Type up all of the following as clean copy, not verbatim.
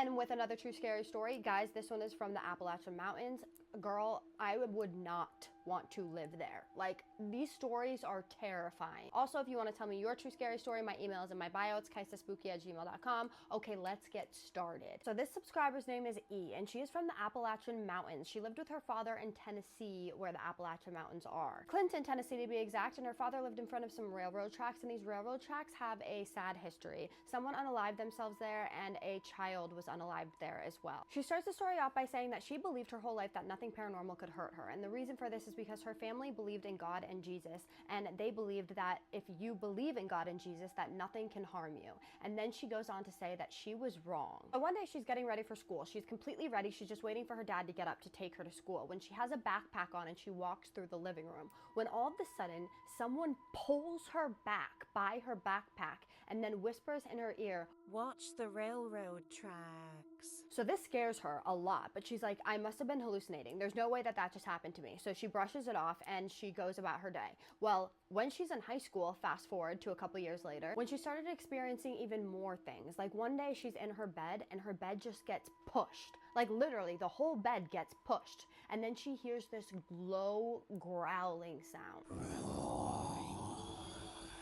again with another true scary story. Guys, this one is from the Appalachian Mountains. Girl, I would not want to live there. Like, these stories are terrifying. Also, if you want to tell me your true scary story, my email is in my bio. It's kaisespooky@gmail.com. Okay, let's get started. So this subscriber's name is E, and she is from the Appalachian Mountains. She lived with her father in Tennessee, where the Appalachian Mountains are. Clinton, Tennessee to be exact, and her father lived in front of some railroad tracks, and these railroad tracks have a sad history. Someone unalived themselves there, and a child was unalived there as well. She starts the story off by saying that she believed her whole life that nothing paranormal could hurt her, and the reason for this is because her family believed in God and Jesus, and they believed that if you believe in God and Jesus, that nothing can harm you. And then she goes on to say that she was wrong. But one day she's getting ready for school. She's completely ready. She's just waiting for her dad to get up to take her to school, when she has a backpack on and she walks through the living room, when all of a sudden someone pulls her back by her backpack and then whispers in her ear, "Watch the railroad tracks." So this scares her a lot, but she's like, I must have been hallucinating. There's no way that just happened to me. So she brushes it off and she goes about her day. Well, when she's in high school, fast forward to a couple years later, when she started experiencing even more things, like one day she's in her bed and her bed just gets pushed. Like literally the whole bed gets pushed. And then she hears this low growling sound.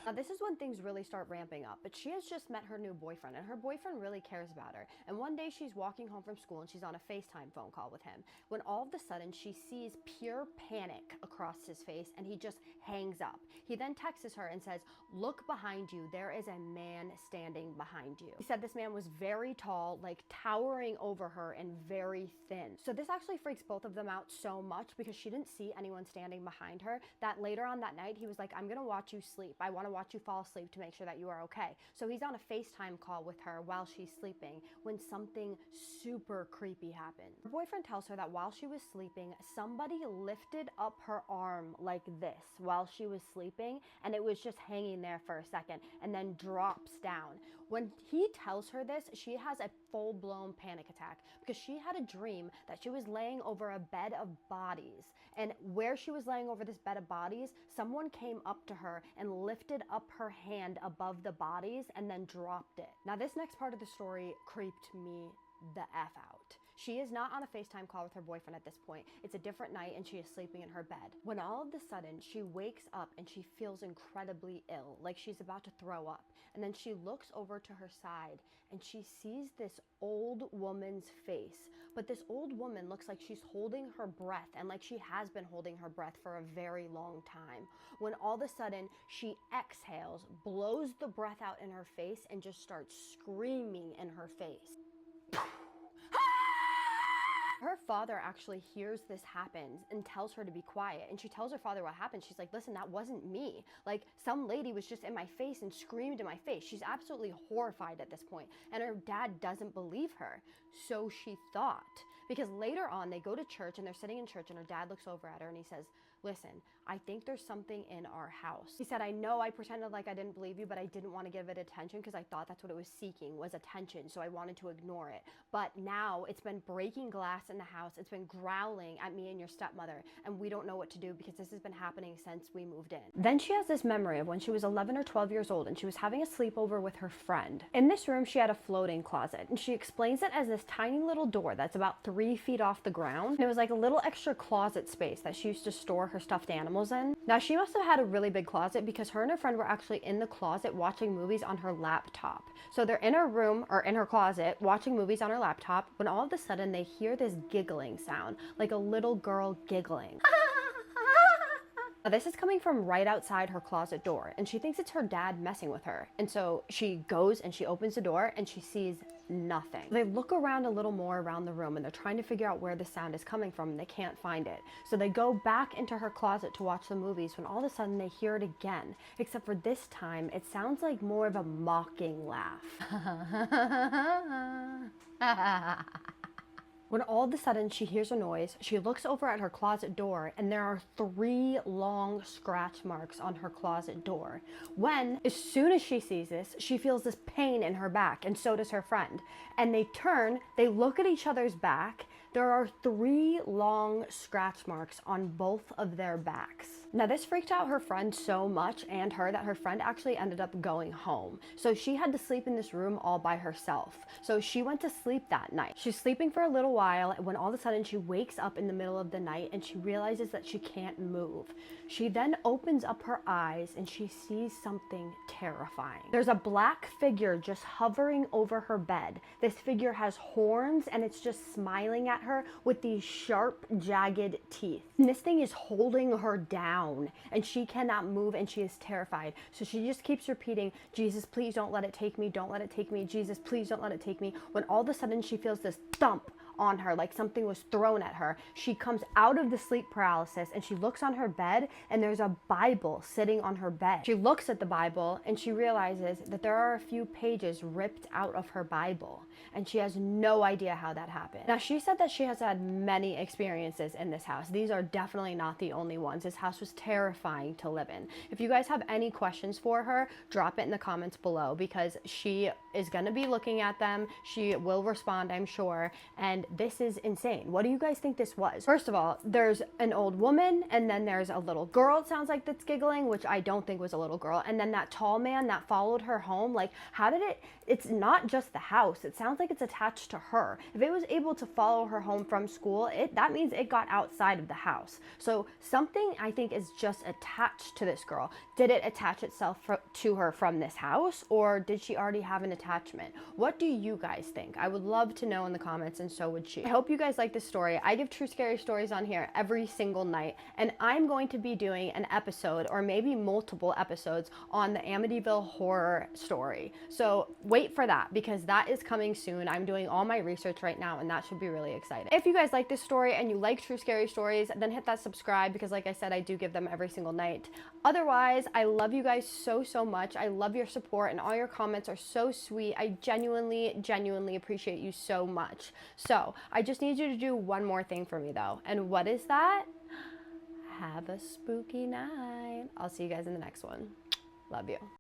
Now this is when things really start ramping up, but she has just met her new boyfriend, and her boyfriend really cares about her. And one day she's walking home from school and she's on a FaceTime phone call with him, when all of a sudden she sees pure panic across his face and he just hangs up. He then texts her and says, "Look behind you, there is a man standing behind you." He said this man was very tall, like towering over her, and very thin. So this actually freaks both of them out so much, because she didn't see anyone standing behind her, that later on that night he was like, "I'm gonna watch you sleep. I want to watch you fall asleep to make sure that you are okay." So he's on a FaceTime call with her while she's sleeping, when something super creepy happened. Her boyfriend tells her that while she was sleeping, somebody lifted up her arm like this while she was sleeping, and it was just hanging there for a second and then drops down. When he tells her this, she has a full-blown panic attack, because she had a dream that she was laying over a bed of bodies, and where she was laying over this bed of bodies, someone came up to her and lifted up her hand above the bodies and then dropped it. Now this next part of the story creeped me the F out. She is not on a FaceTime call with her boyfriend at this point. It's a different night and she is sleeping in her bed, when all of a sudden she wakes up and she feels incredibly ill, like she's about to throw up. And then she looks over to her side and she sees this old woman's face, but this old woman looks like she's holding her breath, and like she has been holding her breath for a very long time, when all of a sudden she exhales, blows the breath out in her face, and just starts screaming in her face. Her father actually hears this happen and tells her to be quiet, and she tells her father what happened. She's like, "Listen, that wasn't me. Like, some lady was just in my face and screamed in my face." She's absolutely horrified at this point, and her dad doesn't believe her. So she thought, because later on they go to church and they're sitting in church and her dad looks over at her and he says, "Listen, I think there's something in our house." He said, "I know I pretended like I didn't believe you, but I didn't want to give it attention because I thought that's what it was seeking, was attention. So I wanted to ignore it. But now it's been breaking glass in the house. It's been growling at me and your stepmother, and we don't know what to do because this has been happening since we moved in." Then she has this memory of when she was 11 or 12 years old and she was having a sleepover with her friend. In this room, she had a floating closet, and she explains it as this tiny little door that's about 3 feet off the ground. And it was like a little extra closet space that she used to store her stuffed animals in. Now she must have had a really big closet, because her and her friend were actually in the closet watching movies on her laptop. So they're in her room, or in her closet, watching movies on her laptop, when all of a sudden they hear this giggling sound, like a little girl giggling. Now this is coming from right outside her closet door, and she thinks it's her dad messing with her. And so she goes and she opens the door and she sees nothing. They look around a little more around the room and they're trying to figure out where the sound is coming from, and they can't find it. So they go back into her closet to watch the movies, when all of a sudden they hear it again, except for this time it sounds like more of a mocking laugh. When all of a sudden she hears a noise, she looks over at her closet door, and there are 3 long scratch marks on her closet door. When, as soon as she sees this, she feels this pain in her back, and so does her friend. And they turn, they look at each other's back. There are 3 long scratch marks on both of their backs. Now this freaked out her friend so much and her that her friend actually ended up going home. So she had to sleep in this room all by herself. So she went to sleep that night. She's sleeping for a little while when all of a sudden she wakes up in the middle of the night and she realizes that she can't move. She then opens up her eyes and she sees something terrifying. There's a black figure just hovering over her bed. This figure has horns and it's just smiling at her with these sharp, jagged teeth. And this thing is holding her down and she cannot move and she is terrified. So she just keeps repeating, Jesus, please don't let it take me. Don't let it take me. Jesus, please don't let it take me. When all of a sudden she feels this thump on her, like something was thrown at her. She comes out of the sleep paralysis and she looks on her bed and there's a Bible sitting on her bed. She looks at the Bible and she realizes that there are a few pages ripped out of her Bible and she has no idea how that happened. Now she said that she has had many experiences in this house. These are definitely not the only ones. This house was terrifying to live in. If you guys have any questions for her, drop it in the comments below because she is going to be looking at them. She will respond, I'm sure. And this is insane. What do you guys think this was? First of all, there's an old woman and then there's a little girl, it sounds like, that's giggling, which I don't think was a little girl. And then that tall man that followed her home. Like, how did it's not just the house. It sounds like it's attached to her. If it was able to follow her home from school, that means it got outside of the house. So something, I think, is just attached to this girl. Did it attach itself to her from this house, or did she already have an attachment? What do you guys think? I would love to know in the comments, and so would she. I hope you guys like this story. I give true scary stories on here every single night, and I'm going to be doing an episode, or maybe multiple episodes, on the Amityville horror story. So wait for that, because that is coming soon. I'm doing all my research right now, and that should be really exciting. If you guys like this story and you like true scary stories, then hit that subscribe, because like I said, I do give them every single night. Otherwise, I love you guys so much. I love your support, and all your comments are so sweet. I genuinely appreciate you so much. So I just need you to do one more thing for me though. And what is that? Have a spooky night. I'll see you guys in the next one. Love you.